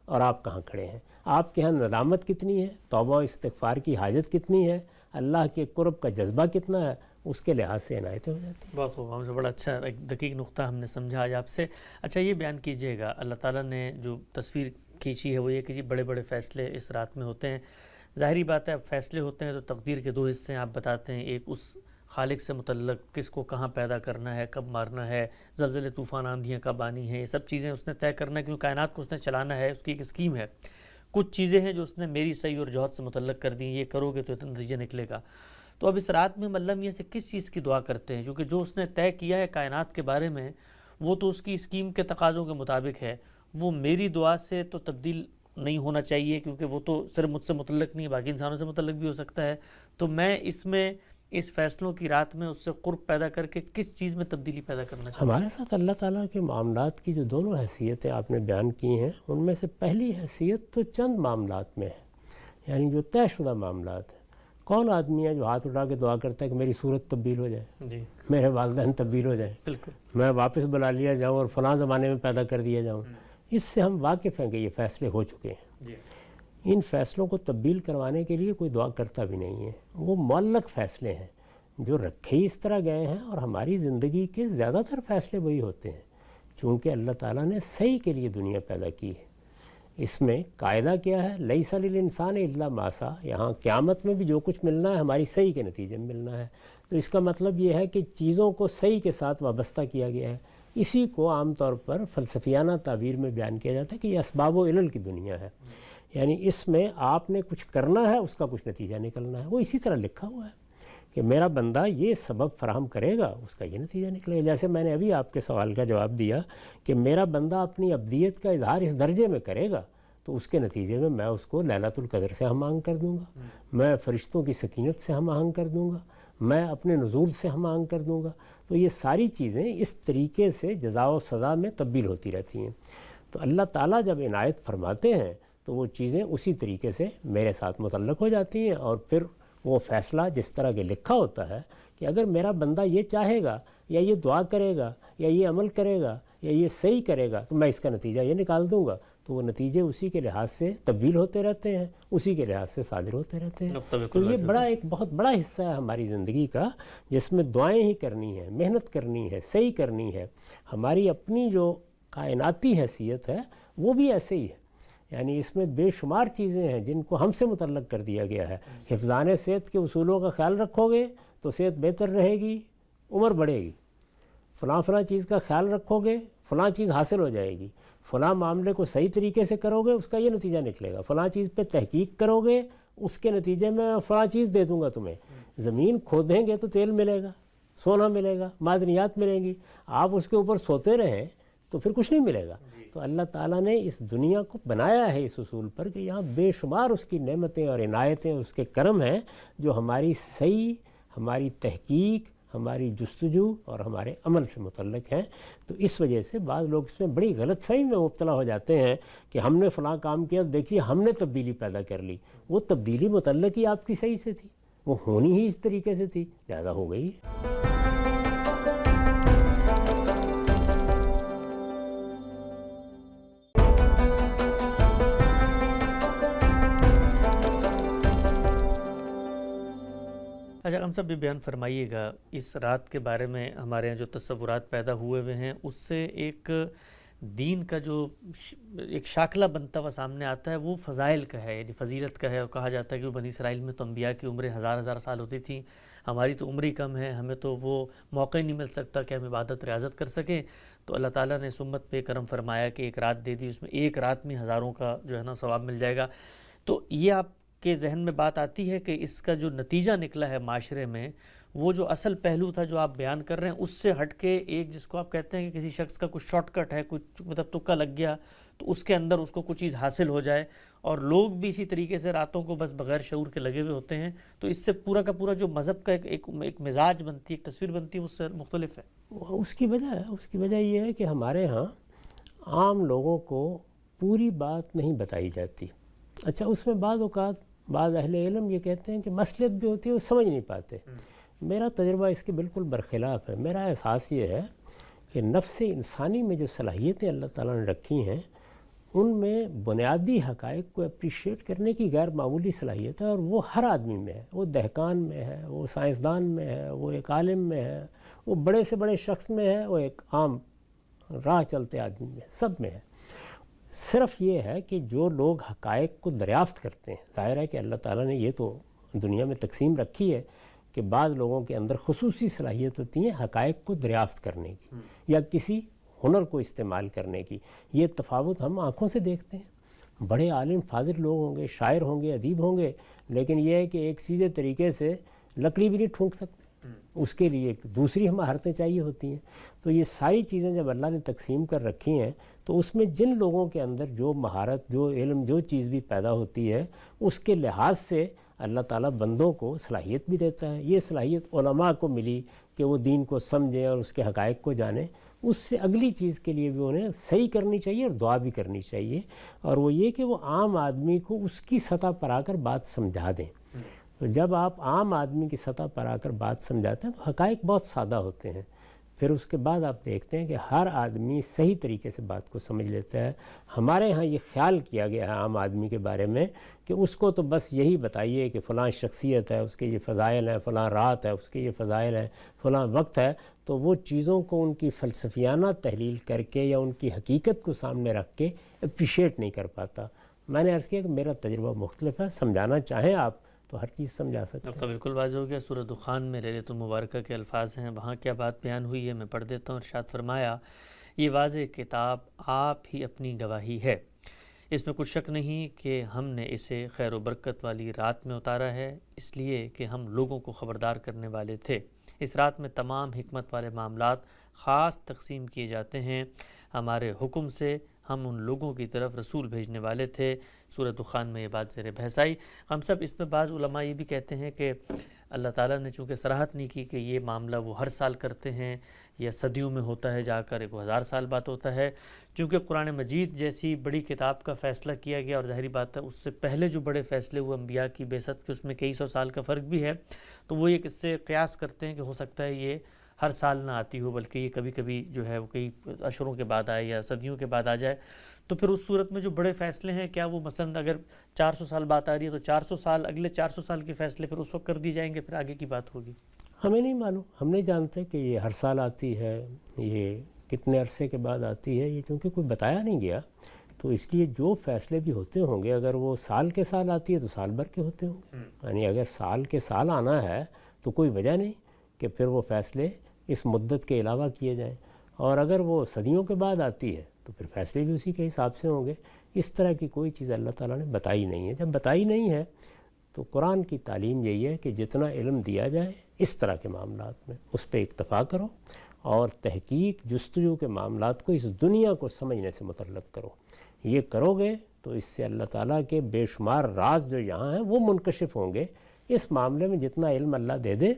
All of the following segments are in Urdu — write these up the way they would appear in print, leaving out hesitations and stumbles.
اور آپ کہاں کھڑے ہیں، آپ کے ہاں ندامت کتنی ہے، توبہ و استغفار کی حاجت کتنی ہے، اللہ کے قرب کا جذبہ کتنا ہے، اس کے لحاظ سے عنایتیں ہو جاتی ہیں۔ بہت خوب، ہم سے بڑا اچھا ایک دقیق نقطہ ہم نے سمجھا آج آپ سے۔ اچھا یہ بیان کیجئے گا، اللہ تعالیٰ نے جو تصویر کھینچی ہے وہ یہ کہ جی بڑے بڑے فیصلے اس رات میں ہوتے ہیں، ظاہری بات ہے اب فیصلے ہوتے ہیں تو تقدیر کے دو حصے ہیں، آپ بتاتے ہیں ایک اس خالق سے متعلق کس کو کہاں پیدا کرنا ہے، کب مارنا ہے، زلزلے طوفان آندھیاں کب آنی ہیں، یہ سب چیزیں اس نے طے کرنا ہے، کیونکہ کائنات کو اس نے چلانا ہے، اس کی ایک اسکیم ہے۔ کچھ چیزیں ہیں جو اس نے میری صحیح اور جوہد سے متعلق کر دیں، یہ کرو گے تو اتنا نتیجہ نکلے گا۔ تو اب اس رات میں ہم اللہ میاں سے کس چیز کی دعا کرتے ہیں، کیونکہ جو اس نے طے کیا ہے کائنات کے بارے میں وہ تو اس کی اسکیم کے تقاضوں کے مطابق ہے، وہ میری دعا سے تو تبدیل نہیں ہونا چاہیے، کیونکہ وہ تو صرف مجھ سے متعلق نہیں، باقی انسانوں سے متعلق بھی ہو سکتا ہے۔ تو میں اس فیصلوں کی رات میں اس سے قرب پیدا کر کے کس چیز میں تبدیلی پیدا کرنا چاہتا ہوں؟ ہمارے ساتھ اللہ تعالیٰ کے معاملات کی جو دونوں حیثیتیں آپ نے بیان کی ہیں، ان میں سے پہلی حیثیت تو چند معاملات میں ہے، یعنی جو طے شدہ معاملات ہیں۔ کون آدمی ہے جو ہاتھ اٹھا کے دعا کرتا ہے کہ میری صورت تبدیل ہو جائے، جی میرے والدین تبدیل ہو جائیں، بالکل، میں واپس بلا لیا جاؤں اور فلاں زمانے میں پیدا کر دیا جاؤں؟ اس سے ہم واقف ہیں کہ یہ فیصلے ہو چکے ہیں۔ جی ان فیصلوں کو تبدیل کروانے کے لیے کوئی دعا کرتا بھی نہیں ہے، وہ معلق فیصلے ہیں جو رکھے ہی اس طرح گئے ہیں، اور ہماری زندگی کے زیادہ تر فیصلے وہی ہوتے ہیں، چونکہ اللہ تعالیٰ نے صحیح کے لیے دنیا پیدا کی ہے۔ اس میں قاعدہ کیا ہے، لیس للانسان الا ما سعی، یہاں قیامت میں بھی جو کچھ ملنا ہے ہماری صحیح کے نتیجے میں ملنا ہے۔ تو اس کا مطلب یہ ہے کہ چیزوں کو صحیح کے ساتھ وابستہ کیا گیا ہے۔ اسی کو عام طور پر فلسفیانہ تعبیر میں بیان کیا جاتا ہے کہ یہ اسباب و علل کی دنیا ہے، یعنی اس میں آپ نے کچھ کرنا ہے، اس کا کچھ نتیجہ نکلنا ہے۔ وہ اسی طرح لکھا ہوا ہے کہ میرا بندہ یہ سبب فراہم کرے گا، اس کا یہ نتیجہ نکلے گا۔ جیسے میں نے ابھی آپ کے سوال کا جواب دیا کہ میرا بندہ اپنی عبدیت کا اظہار اس درجے میں کرے گا تو اس کے نتیجے میں میں اس کو لیلۃ القدر سے ہم آہنگ کر دوں گا، میں فرشتوں کی سکینت سے ہم آہنگ کر دوں گا، میں اپنے نزول سے ہم آہنگ کر دوں گا۔ تو یہ ساری چیزیں اس طریقے سے جزا و سزا میں تبدیل ہوتی رہتی ہیں۔ تو اللہ تعالیٰ جب عنایت فرماتے ہیں تو وہ چیزیں اسی طریقے سے میرے ساتھ متعلق ہو جاتی ہیں، اور پھر وہ فیصلہ جس طرح کے لکھا ہوتا ہے کہ اگر میرا بندہ یہ چاہے گا یا یہ دعا کرے گا یا یہ عمل کرے گا یا یہ صحیح کرے گا تو میں اس کا نتیجہ یہ نکال دوں گا، تو وہ نتیجے اسی کے لحاظ سے تبدیل ہوتے رہتے ہیں، اسی کے لحاظ سے صادر ہوتے رہتے ہیں۔ تو یہ ایک بہت بڑا حصہ ہے ہماری زندگی کا، جس میں دعائیں ہی کرنی ہے، محنت کرنی ہے، صحیح کرنی ہے۔ ہماری اپنی جو کائناتی حیثیت ہے وہ بھی ایسے ہی ہے، یعنی اس میں بے شمار چیزیں ہیں جن کو ہم سے متعلق کر دیا گیا ہے۔ حفظان صحت کے اصولوں کا خیال رکھو گے تو صحت بہتر رہے گی، عمر بڑھے گی۔ فلاں چیز کا خیال رکھو گے، فلاں چیز حاصل ہو جائے گی۔ فلاں معاملے کو صحیح طریقے سے کرو گے، اس کا یہ نتیجہ نکلے گا۔ فلاں چیز پہ تحقیق کرو گے، اس کے نتیجے میں فلاں چیز دے دوں گا تمہیں۔ زمین کھودیں گے تو تیل ملے گا، سونا ملے گا، معدنیات ملیں گی۔ آپ اس کے اوپر سوتے رہیں تو پھر کچھ نہیں ملے گا۔ تو اللہ تعالیٰ نے اس دنیا کو بنایا ہے اس اصول پر کہ یہاں بے شمار اس کی نعمتیں اور عنایتیں، اس کے کرم ہیں جو ہماری صحیح، ہماری تحقیق، ہماری جستجو اور ہمارے عمل سے متعلق ہیں۔ تو اس وجہ سے بعض لوگ اس میں بڑی غلط فہمی میں مبتلا ہو جاتے ہیں کہ ہم نے فلاں کام کیا، دیکھیے ہم نے تبدیلی پیدا کر لی۔ وہ تبدیلی متعلق ہی آپ کی صحیح سے تھی، وہ ہونی ہی اس طریقے سے تھی، لہذا ہو گئی۔ اچھا ہم سب بھی بیان فرمائیے گا، اس رات کے بارے میں ہمارے یہاں جو تصورات پیدا ہوئے ہوئے ہیں اس سے ایک دین کا جو ایک شاکلہ بنتا ہوا سامنے آتا ہے وہ فضائل کا ہے، یعنی فضیلت کا ہے۔ اور کہا جاتا ہے کہ وہ بنی اسرائیل میں تو انبیاء کی عمریں ہزار سال ہوتی تھیں، ہماری تو عمر ہی کم ہے، ہمیں تو وہ موقع نہیں مل سکتا کہ ہم عبادت ریاضت کر سکیں۔ تو اللہ تعالیٰ نے اس امت پہ کرم فرمایا کہ ایک رات دے دی، اس میں ایک رات میں ہزاروں کا جو ہے نا ثواب مل جائے گا۔ تو یہ آپ کے ذہن میں بات آتی ہے کہ اس کا جو نتیجہ نکلا ہے معاشرے میں، وہ جو اصل پہلو تھا جو آپ بیان کر رہے ہیں، اس سے ہٹ کے ایک جس کو آپ کہتے ہیں کہ کسی شخص کا کچھ شارٹ کٹ ہے، کچھ مطلب تکا لگ گیا تو اس کے اندر اس کو کچھ چیز حاصل ہو جائے، اور لوگ بھی اسی طریقے سے راتوں کو بس بغیر شعور کے لگے ہوئے ہوتے ہیں۔ تو اس سے پورا کا پورا جو مذہب کا ایک مزاج بنتی ہے، ایک تصویر بنتی ہے، اس سے مختلف ہے۔ اس کی وجہ یہ ہے کہ ہمارے ہاں عام لوگوں کو پوری بات نہیں بتائی جاتی۔ اچھا اس میں بعض اوقات بعض اہل علم یہ کہتے ہیں کہ مصلحت بھی ہوتی ہے، وہ سمجھ نہیں پاتے۔ میرا تجربہ اس کے بالکل برخلاف ہے۔ میرا احساس یہ ہے کہ نفس انسانی میں جو صلاحیتیں اللہ تعالیٰ نے رکھی ہیں ان میں بنیادی حقائق کو اپریشیٹ کرنے کی غیر معمولی صلاحیت ہے، اور وہ ہر آدمی میں ہے، وہ دہقان میں ہے، وہ سائنسدان میں ہے، وہ ایک عالم میں ہے، وہ بڑے سے بڑے شخص میں ہے، وہ ایک عام راہ چلتے آدمی میں، سب میں ہے۔ صرف یہ ہے کہ جو لوگ حقائق کو دریافت کرتے ہیں، ظاہر ہے کہ اللہ تعالیٰ نے یہ تو دنیا میں تقسیم رکھی ہے کہ بعض لوگوں کے اندر خصوصی صلاحیت ہوتی ہے حقائق کو دریافت کرنے کی یا کسی ہنر کو استعمال کرنے کی۔ یہ تفاوت ہم آنکھوں سے دیکھتے ہیں۔ بڑے عالم فاضل لوگ ہوں گے، شاعر ہوں گے، ادیب ہوں گے، لیکن یہ ہے کہ ایک سیدھے طریقے سے لکڑی بھی نہیں ٹھونک سکتے، اس کے لیے دوسری مہارتیں چاہیے ہوتی ہیں۔ تو یہ ساری چیزیں جب اللہ نے تقسیم کر رکھی ہیں تو اس میں جن لوگوں کے اندر جو مہارت، جو علم، جو چیز بھی پیدا ہوتی ہے، اس کے لحاظ سے اللہ تعالیٰ بندوں کو صلاحیت بھی دیتا ہے۔ یہ صلاحیت علماء کو ملی کہ وہ دین کو سمجھیں اور اس کے حقائق کو جانیں، اس سے اگلی چیز کے لیے بھی انہیں صحیح کرنی چاہیے اور دعا بھی کرنی چاہیے، اور وہ یہ کہ وہ عام آدمی کو اس کی سطح پر آ کر بات سمجھا دیں۔ تو جب آپ عام آدمی کی سطح پر آ کر بات سمجھاتے ہیں تو حقائق بہت سادہ ہوتے ہیں، پھر اس کے بعد آپ دیکھتے ہیں کہ ہر آدمی صحیح طریقے سے بات کو سمجھ لیتا ہے۔ ہمارے ہاں یہ خیال کیا گیا ہے عام آدمی کے بارے میں کہ اس کو تو بس یہی بتائیے کہ فلاں شخصیت ہے، اس کے یہ فضائل ہیں، فلاں رات ہے، اس کے یہ فضائل ہیں، فلاں وقت ہے، تو وہ چیزوں کو ان کی فلسفیانہ تحلیل کر کے یا ان کی حقیقت کو سامنے رکھ کے اپریشیٹ نہیں کر پاتا۔ میں نے عرض کیا کہ میرا تجربہ مختلف ہے، سمجھانا چاہیں آپ تو ہر چیز سمجھا سکتے ہیں۔ تو بالکل واضح ہو گیا۔ سورہ دخان میں لیلۃ المبارکہ کے الفاظ ہیں، وہاں کیا بات بیان ہوئی ہے میں پڑھ دیتا ہوں۔ ارشاد فرمایا، یہ واضح کتاب آپ ہی اپنی گواہی ہے، اس میں کچھ شک نہیں کہ ہم نے اسے خیر و برکت والی رات میں اتارا ہے، اس لیے کہ ہم لوگوں کو خبردار کرنے والے تھے۔ اس رات میں تمام حکمت والے معاملات خاص تقسیم کیے جاتے ہیں، ہمارے حکم سے ہم ان لوگوں کی طرف رسول بھیجنے والے تھے۔ سورہ دخان میں یہ بات زیر بحث آئی۔ ہم سب اس میں بعض علماء یہ بھی کہتے ہیں کہ اللہ تعالیٰ نے چونکہ صراحت نہیں کی کہ یہ معاملہ وہ ہر سال کرتے ہیں یا صدیوں میں ہوتا ہے جا کر 1000 سال بعد ہوتا ہے، چونکہ قرآن مجید جیسی بڑی کتاب کا فیصلہ کیا گیا، اور ظاہری بات ہے اس سے پہلے جو بڑے فیصلے ہوئے انبیاء کی بعثت کے، اس میں کئی سو سال کا فرق بھی ہے، تو وہ ایک اس سے قیاس کرتے ہیں کہ ہو سکتا ہے یہ ہر سال نہ آتی ہو، بلکہ یہ کبھی کبھی جو ہے وہ کئی اشروں کے بعد آئے یا صدیوں کے بعد آ جائے۔ تو پھر اس صورت میں جو بڑے فیصلے ہیں، کیا وہ مثلا اگر 400 سال بعد آ رہی ہے تو 400 سال، اگلے 400 سال کے فیصلے پھر اس وقت کر دی جائیں گے، پھر آگے کی بات ہوگی؟ ہمیں نہیں معلوم، ہم نہیں جانتے کہ یہ ہر سال آتی ہے، یہ کتنے عرصے کے بعد آتی ہے، یہ چونکہ کوئی بتایا نہیں گیا، تو اس لیے جو فیصلے بھی ہوتے ہوں گے، اگر وہ سال کے سال آتی ہے تو سال بھر کے ہوتے ہوں گے، یعنی اگر سال کے سال آنا ہے تو کوئی وجہ نہیں کہ پھر وہ فیصلے اس مدت کے علاوہ کیے جائیں، اور اگر وہ صدیوں کے بعد آتی ہے تو پھر فیصلے بھی اسی کے حساب سے ہوں گے۔ اس طرح کی کوئی چیز اللہ تعالیٰ نے بتائی نہیں ہے۔ جب بتائی نہیں ہے تو قرآن کی تعلیم یہی ہے کہ جتنا علم دیا جائے اس طرح کے معاملات میں اس پہ اکتفا کرو، اور تحقیق جستجو کے معاملات کو اس دنیا کو سمجھنے سے متعلق کرو۔ یہ کرو گے تو اس سے اللہ تعالیٰ کے بے شمار راز جو یہاں ہیں وہ منکشف ہوں گے۔ اس معاملے میں جتنا علم اللہ دے دے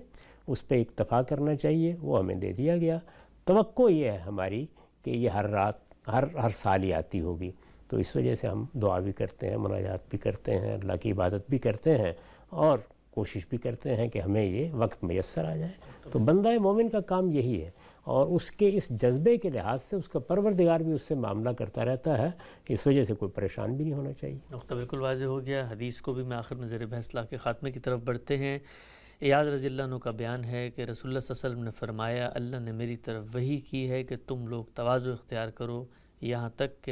اس پہ اکتفا کرنا چاہیے، وہ ہمیں دے دیا گیا۔ توقع یہ ہے ہماری کہ یہ ہر رات ہر سال ہی آتی ہوگی، تو اس وجہ سے ہم دعا بھی کرتے ہیں، مناجات بھی کرتے ہیں، اللہ کی عبادت بھی کرتے ہیں، اور کوشش بھی کرتے ہیں کہ ہمیں یہ وقت میسر آ جائے۔ تو بندہ مومن کا کام یہی ہے، اور اس کے اس جذبے کے لحاظ سے اس کا پروردگار بھی اس سے معاملہ کرتا رہتا ہے، اس وجہ سے کوئی پریشان بھی نہیں ہونا چاہیے۔ نقطہ بالکل واضح ہو گیا۔ حدیث کو بھی میں آخر میں زیر بحث لا کے خاتمے کی طرف بڑھتے ہیں۔ ایاز رضی اللہ عنہ کا بیان ہے کہ رسول اللہ صلی اللہ علیہ وسلم نے فرمایا، اللہ نے میری طرف وحی کی ہے کہ تم لوگ تواضع اختیار کرو، یہاں تک کہ